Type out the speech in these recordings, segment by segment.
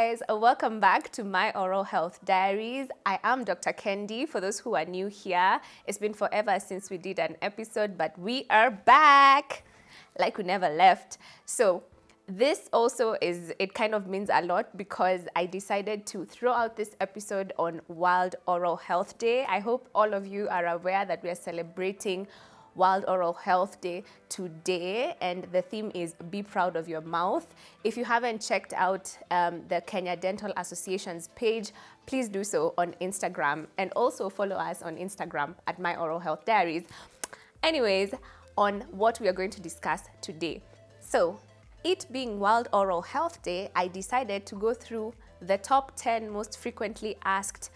guys, welcome back to my Oral Health Diaries. I am Dr. Kendi. For those who are new here, it's been forever since we did an episode, but we are back like we never left. So this also it kind of means a lot because I decided to throw out this episode on World Oral Health Day. I hope all of you are aware that we are celebrating World Oral Health Day today, and the theme is Be Proud of Your Mouth. If you haven't checked out the Kenya Dental Association's page, please do so on Instagram, and also follow us on Instagram at My Oral Health Diaries. Anyways, on what we are going to discuss today. So, it being World Oral Health Day, I decided to go through the top 10 most frequently asked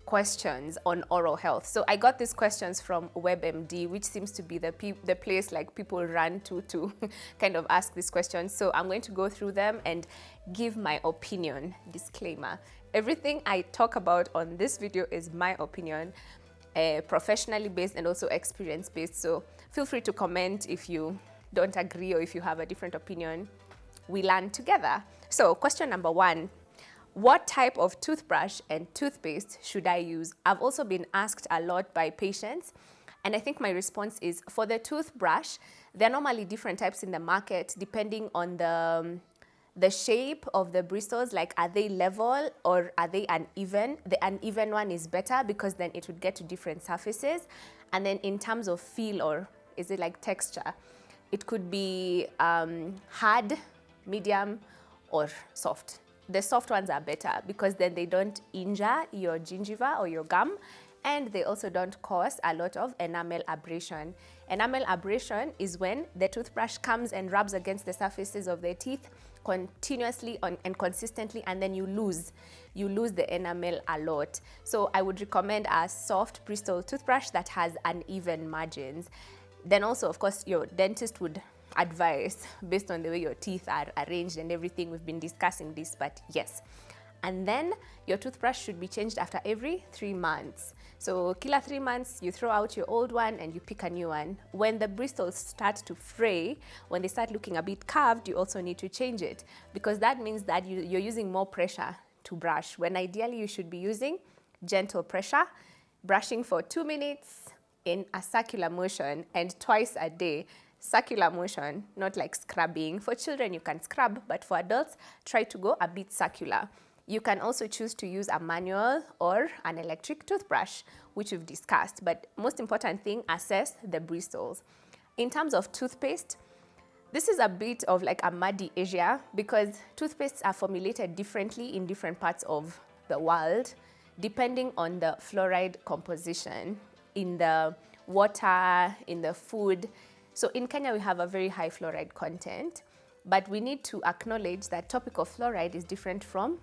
questions on oral health. So I got these questions from WebMD, which seems to be the place like people run to kind of ask these questions. So I'm going to go through them and give my opinion. Disclaimer: everything I talk about on this video is my opinion, professionally based and also experience based. So feel free to comment if you don't agree or if you have a different opinion. We learn together. So question number 1. What type of toothbrush and toothpaste should I use? I've also been asked a lot by patients, and I think my response is, for the toothbrush, there are normally different types in the market depending on the shape of the bristles. Like, are they level or are they uneven? The uneven one is better because then it would get to different surfaces. And then in terms of feel, or is it like texture, it could be hard, medium, or soft. The soft ones are better because then they don't injure your gingiva or your gum, and they also don't cause a lot of enamel abrasion. Enamel abrasion is when the toothbrush comes and rubs against the surfaces of the teeth continuously and consistently, and then you lose the enamel a lot. So I would recommend a soft bristle toothbrush that has uneven margins. Then also, of course, your dentist would advice based on the way your teeth are arranged and everything. We've been discussing this, but yes. And then your toothbrush should be changed after every 3 months. So kila 3 months, you throw out your old one and you pick a new one. When the bristles start to fray, when they start looking a bit curved, you also need to change it, because that means that you're using more pressure to brush, when ideally you should be using gentle pressure, brushing for 2 minutes in a circular motion and twice a day. Circular motion, not like scrubbing. For children, you can scrub, but for adults, try to go a bit circular. You can also choose to use a manual or an electric toothbrush, which we've discussed. But most important thing, assess the bristles. In terms of toothpaste, this is a bit of like a muddy area because toothpastes are formulated differently in different parts of the world, depending on the fluoride composition in the water, in the food. So in Kenya, we have a very high fluoride content, but we need to acknowledge that topical fluoride is different from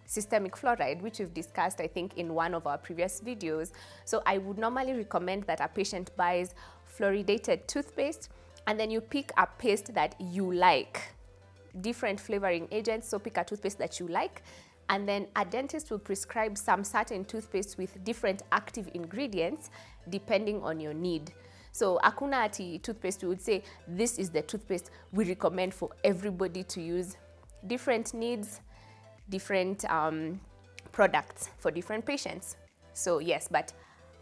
systemic fluoride, which we've discussed, I think, in one of our previous videos. So I would normally recommend that a patient buys fluoridated toothpaste, and then you pick a paste that you like, different flavoring agents. So pick a toothpaste that you like, and then a dentist will prescribe some certain toothpaste with different active ingredients depending on your need. So hakuna ati toothpaste we would say this is the toothpaste we recommend for everybody to use. Different needs, different products for different patients. So yes, but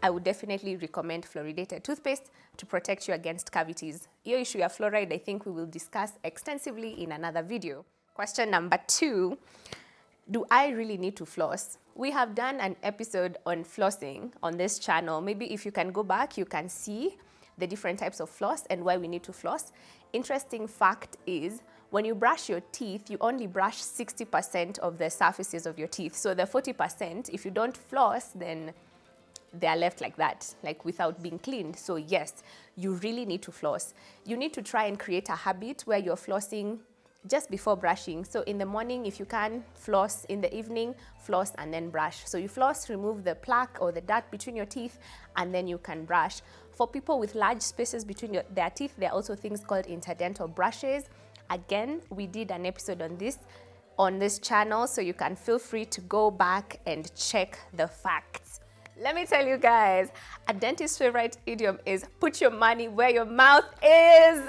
I would definitely recommend fluoridated toothpaste to protect you against cavities. Your issue of fluoride, I think we will discuss extensively in another video. Question number 2, do I really need to floss? We have done an episode on flossing on this channel. Maybe if you can go back, you can see the different types of floss and why we need to floss. Interesting fact is, when you brush your teeth, you only brush 60% of the surfaces of your teeth. So the 40%, if you don't floss, then they are left like that, like without being cleaned. So yes, you really need to floss. You need to try and create a habit where you're flossing just before brushing. So in the morning, if you can, floss. In the evening, floss and then brush. So you floss, remove the plaque or the dirt between your teeth, and then you can brush. For people with large spaces between their teeth, there are also things called interdental brushes. Again, we did an episode on this channel, so you can feel free to go back and check the facts. Let me tell you guys, a dentist's favorite idiom is put your money where your mouth is.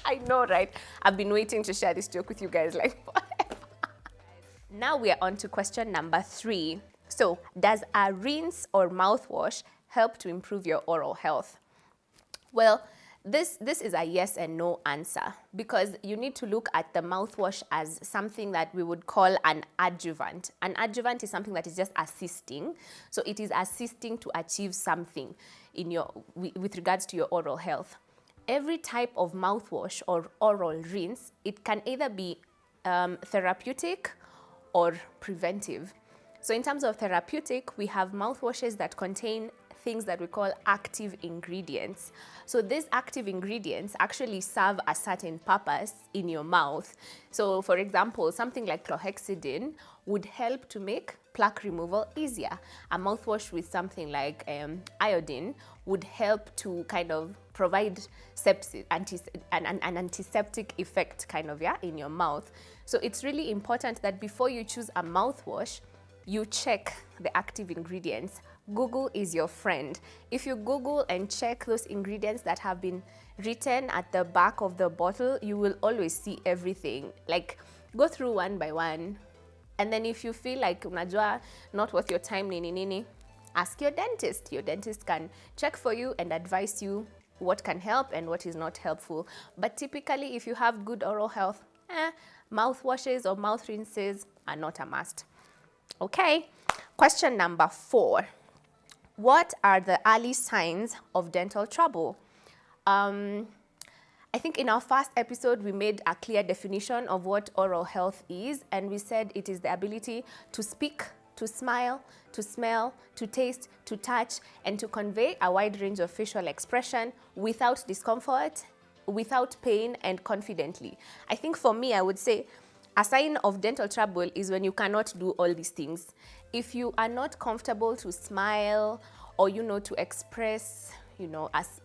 I know, right? I've been waiting to share this joke with you guys like forever. Now we are on to question number 3. So, does a rinse or mouthwash help to improve your oral health? Well, this is a yes and no answer, because you need to look at the mouthwash as something that we would call an adjuvant. An adjuvant is something that is just assisting. So it is assisting to achieve something with regards to your oral health. Every type of mouthwash or oral rinse, it can either be therapeutic or preventive. So in terms of therapeutic, we have mouthwashes that contain things that we call active ingredients. So these active ingredients actually serve a certain purpose in your mouth. So for example, something like chlorhexidine would help to make plaque removal easier. A mouthwash with something like iodine would help to kind of provide an antiseptic effect in your mouth. So it's really important that before you choose a mouthwash, you check the active ingredients. Google is your friend. If you Google and check those ingredients that have been written at the back of the bottle, you will always see everything. Like, go through one by one. And then if you feel like unajua not worth your time, ask your dentist. Your dentist can check for you and advise you what can help and what is not helpful. But typically, if you have good oral health, mouthwashes or mouth rinses are not a must. Okay, question number 4. What are the early signs of dental trouble? I think in our first episode, we made a clear definition of what oral health is, and we said it is the ability to speak, to smile, to smell, to taste, to touch, and to convey a wide range of facial expression without discomfort, without pain, and confidently. I think for me, I would say a sign of dental trouble is when you cannot do all these things. If you are not comfortable to smile or, to express, as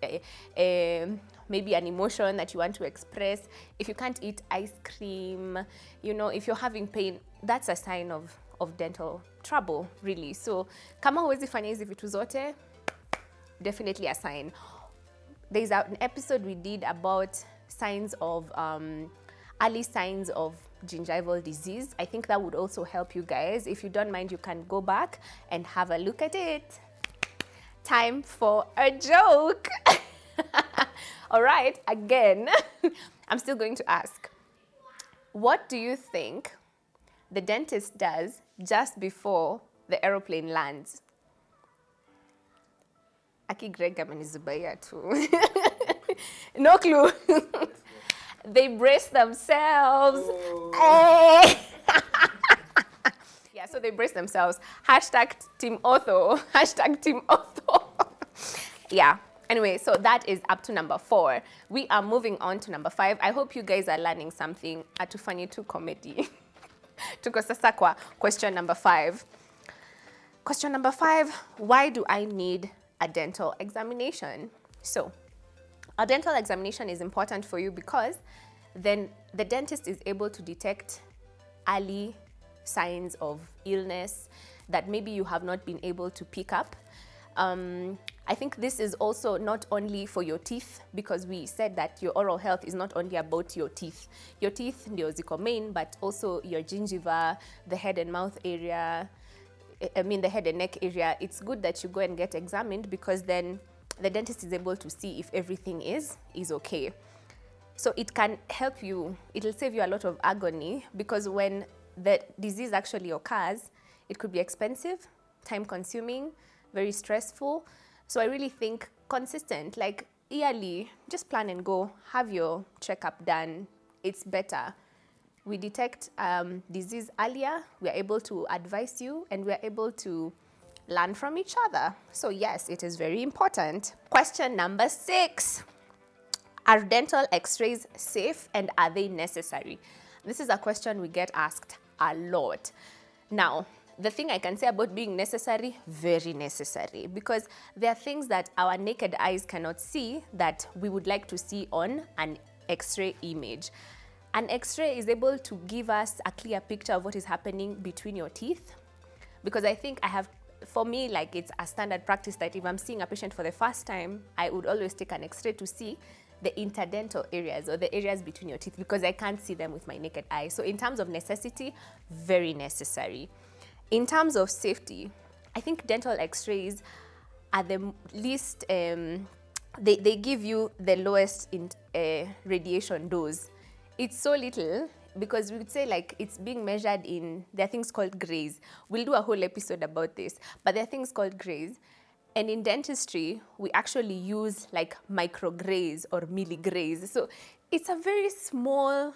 maybe an emotion that you want to express, if you can't eat ice cream, if you're having pain, that's a sign of dental trouble, really. So, kama huwezi fanya hizi vitu zote, definitely a sign. There's an episode we did about signs of, early signs of gingival disease. I think that would also help you guys. If you don't mind, you can go back and have a look at it. Time for a joke. All right, again, I'm still going to ask, what do you think the dentist does just before the aeroplane lands? Aki Greg amenizubaya too. No clue. They brace themselves. Oh. Yeah, so they brace themselves. Hashtag Team Otho. Hashtag Team Otho. Yeah. Anyway, so that is up to number 4. We are moving on to number 5. I hope you guys are learning something. Atufanye tu comedy. Tuko sasa kwa question number 5. Question number 5, why do I need a dental examination? So, a dental examination is important for you because then the dentist is able to detect early signs of illness that maybe you have not been able to pick up. I think this is also not only for your teeth, because we said that your oral health is not only about your teeth. Your teeth ndio ziko main, but also your gingiva, the head and mouth area, the head and neck area. It's good that you go and get examined, because then the dentist is able to see if everything is okay. So it can help you, it'll save you a lot of agony, because when the disease actually occurs, it could be expensive, time consuming, very stressful. So I really think consistent, like yearly, just plan and go, have your checkup done. It's better. We detect disease earlier, we are able to advise you, and we are able to learn from each other. So yes, it is very important. Question number 6. Are dental x-rays safe and are they necessary? This is a question we get asked a lot. Now, the thing I can say about being necessary, very necessary, because there are things that our naked eyes cannot see that we would like to see on an x-ray image. An x-ray is able to give us a clear picture of what is happening between your teeth, because I think for me, like, it's a standard practice that if I'm seeing a patient for the first time, I would always take an x-ray to see the interdental areas, or the areas between your teeth, because I can't see them with my naked eye. So in terms of necessity, very necessary. In terms of safety, I think dental x-rays are the least, they give you the lowest in radiation dose. It's so little, because we would say like it's being measured in, there are things called grays. We'll do a whole episode about this, but there are things called grays. And in dentistry, we actually use like micrograys or milligrays. So it's a very small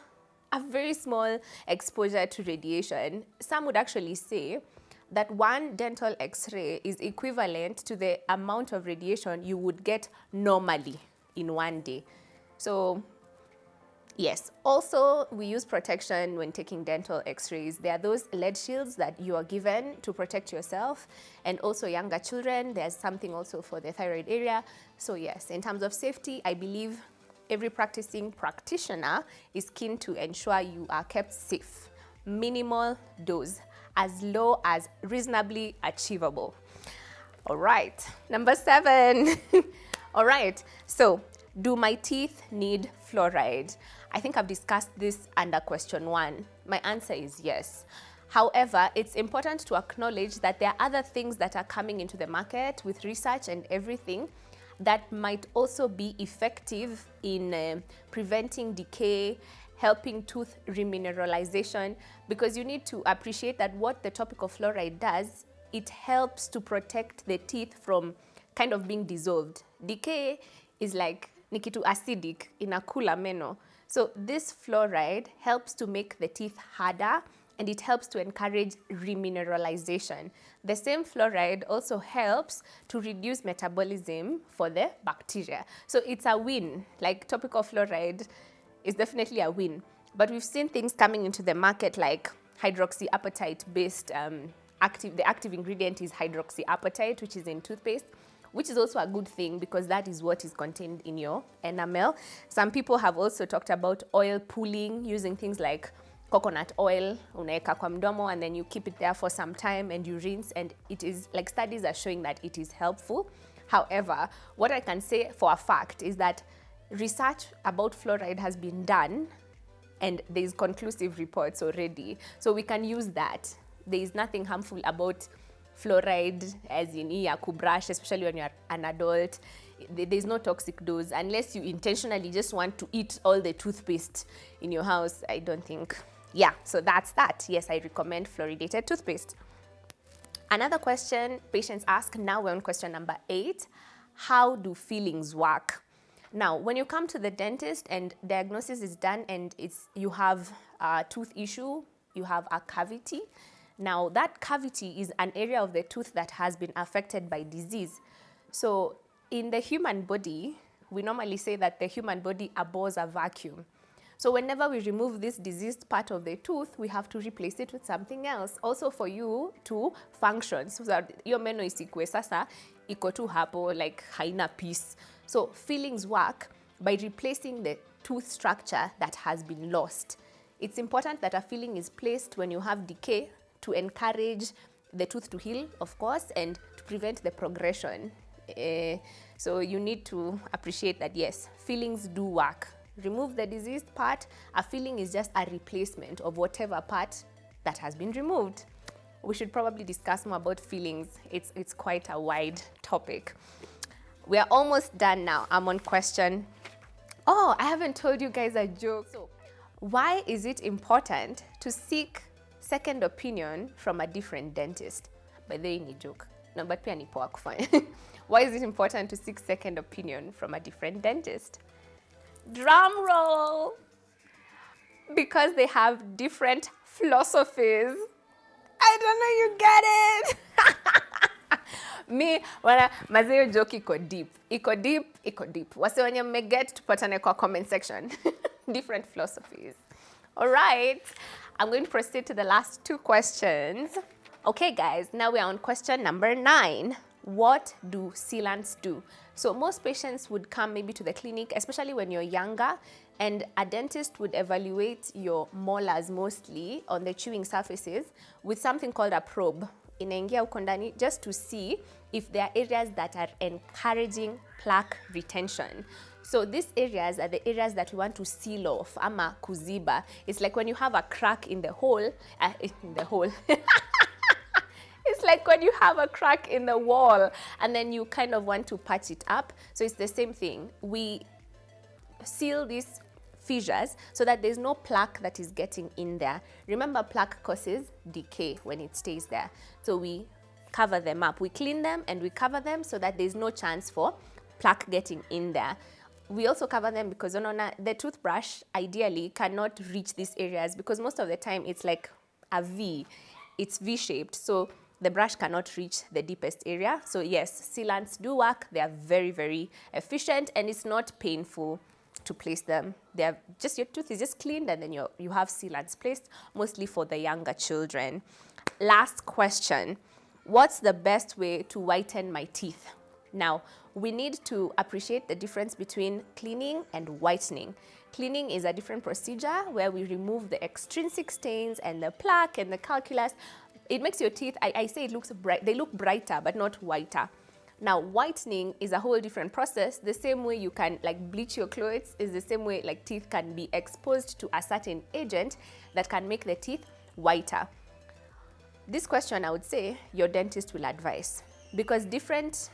exposure to radiation. Some would actually say that one dental x-ray is equivalent to the amount of radiation you would get normally in one day. So yes, also we use protection when taking dental x-rays. There are those lead shields that you are given to protect yourself, and also younger children, there's something also for the thyroid area. So yes, in terms of safety, I believe every practicing practitioner is keen to ensure you are kept safe. Minimal dose, as low as reasonably achievable. All right, number 7. All right, so do my teeth need fluoride? I think I've discussed this under question 1. My answer is yes. However, it's important to acknowledge that there are other things that are coming into the market with research and everything that might also be effective in preventing decay, helping tooth remineralization, because you need to appreciate that what the topical fluoride does, it helps to protect the teeth from kind of being dissolved. Decay is like nikitu acidic, inakula meno. So this fluoride helps to make the teeth harder, and it helps to encourage remineralization. The same fluoride also helps to reduce metabolism for the bacteria. So it's a win. Like topical fluoride is definitely a win. But we've seen things coming into the market like hydroxyapatite based the active ingredient is hydroxyapatite, which is in toothpaste, which is also a good thing because that is what is contained in your enamel. Some people have also talked about oil pulling, using things like coconut oil, unaeka kwa mdomo, and then you keep it there for some time and you rinse, and it is like, studies are showing that it is helpful. However, what I can say for a fact is that research about fluoride has been done and there is conclusive reports already. So we can use that. There is nothing harmful about fluoride as in brush, especially when you're an adult. There's no toxic dose unless you intentionally just want to eat all the toothpaste in your house. I don't think. Yeah, so that's that. Yes, I recommend fluoridated toothpaste. Another question patients ask, now we're on question number 8. How do fillings work? Now, when you come to the dentist and diagnosis is done and you have a tooth issue, you have a cavity. Now, that cavity is an area of the tooth that has been affected by disease. So in the human body, we normally say that the human body abhors a vacuum. So whenever we remove this diseased part of the tooth, we have to replace it with something else. Also for you to function. So that your meno isikwe sasa, iko tu hapo, like haina piece. So fillings work by replacing the tooth structure that has been lost. It's important that a filling is placed when you have decay to encourage the tooth to heal, of course, and to prevent the progression. So you need to appreciate that, yes, fillings do work. Remove the diseased part. A filling is just a replacement of whatever part that has been removed. We should probably discuss more about fillings. It's quite a wide topic. We are almost done now. I'm on question. Oh, I haven't told you guys a joke. So, why is it important to seek second opinion from a different dentist? By the way, ni joke. No, but pia ni poa kufanya. Why is it important to seek second opinion from a different dentist? Drum roll! Because they have different philosophies. I don't know you get it. Me, wana mazeo joke iko deep. Iko deep. Wase wenye mmeget tupatane kwa comment section. Different philosophies. All right. I'm going to proceed to the last 2 questions. Okay, guys, now we are on question number 9. What do sealants do? So most patients would come maybe to the clinic, especially when you're younger, and a dentist would evaluate your molars mostly on the chewing surfaces with something called a probe. Inaingia huko ndani just to see if there are areas that are encouraging plaque retention. So these areas are the areas that we want to seal off, ama kuziba. It's like when you have a crack in the hole, It's like when you have a crack in the wall and then you kind of want to patch it up. So it's the same thing. We seal these fissures so that there's no plaque that is getting in there. Remember, plaque causes decay when it stays there. So we cover them up. We clean them and we cover them so that there's no chance for plaque getting in there. We also cover them because the toothbrush ideally cannot reach these areas because most of the time it's like a V. It's V-shaped. So the brush cannot reach the deepest area. So yes, sealants do work. They are very, very efficient and it's not painful to place them. They're just, your tooth is just cleaned and then you have sealants placed, mostly for the younger children. Last question, what's the best way to whiten my teeth? Now, we need to appreciate the difference between cleaning and whitening. Cleaning is a different procedure where we remove the extrinsic stains and the plaque and the calculus. It makes your teeth, I say it looks bright, they look brighter but not whiter. Now, whitening is a whole different process. The same way you can like bleach your clothes is the same way like teeth can be exposed to a certain agent that can make the teeth whiter. This question, I would say, your dentist will advise because different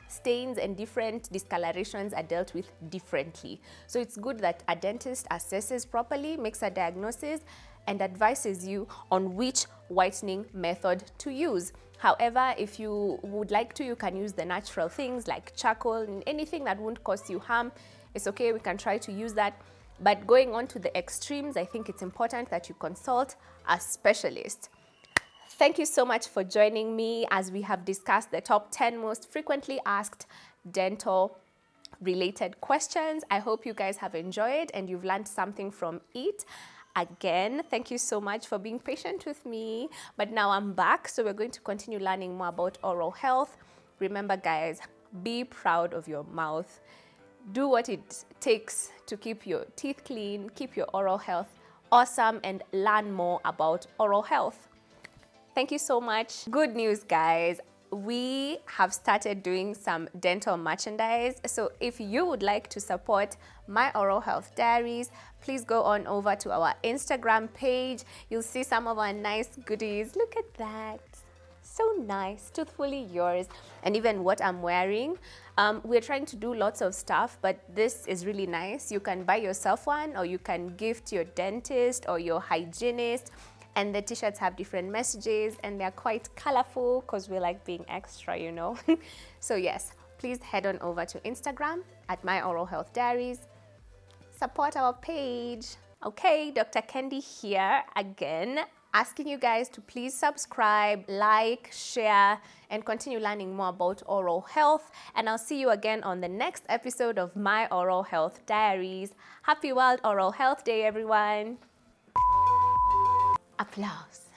stains and different discolorations are dealt with differently. So it's good that a dentist assesses properly, makes a diagnosis, and advises you on which whitening method to use. However, if you would like to, you can use the natural things like charcoal and anything that won't cause you harm. It's okay, we can try to use that. But going on to the extremes, I think it's important that you consult a specialist. Thank you so much for joining me as we have discussed the top 10 most frequently asked dental related questions. I hope you guys have enjoyed and you've learned something from it. Again, thank you so much for being patient with me. But now I'm back, so we're going to continue learning more about oral health. Remember, guys, be proud of your mouth. Do what it takes to keep your teeth clean, keep your oral health awesome, and learn more about oral health. Thank you so much. Good news, guys. We have started doing some dental merchandise. So if you would like to support My Oral Health Diaries, please go on over to our Instagram page. You'll see some of our nice goodies. Look at that. So nice, toothfully yours. And even what I'm wearing. We're trying to do lots of stuff, but this is really nice. You can buy yourself one or you can gift your dentist or your hygienist. And the t-shirts have different messages and they're quite colorful because we like being extra, you know. So yes, please head on over to Instagram at My Oral Health Diaries. Support our page. Okay, Dr. Kendi here again, asking you guys to please subscribe, like, share, and continue learning more about oral health. And I'll see you again on the next episode of My Oral Health Diaries. Happy World Oral Health Day, everyone. Applause.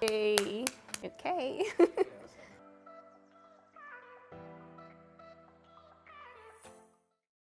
Okay.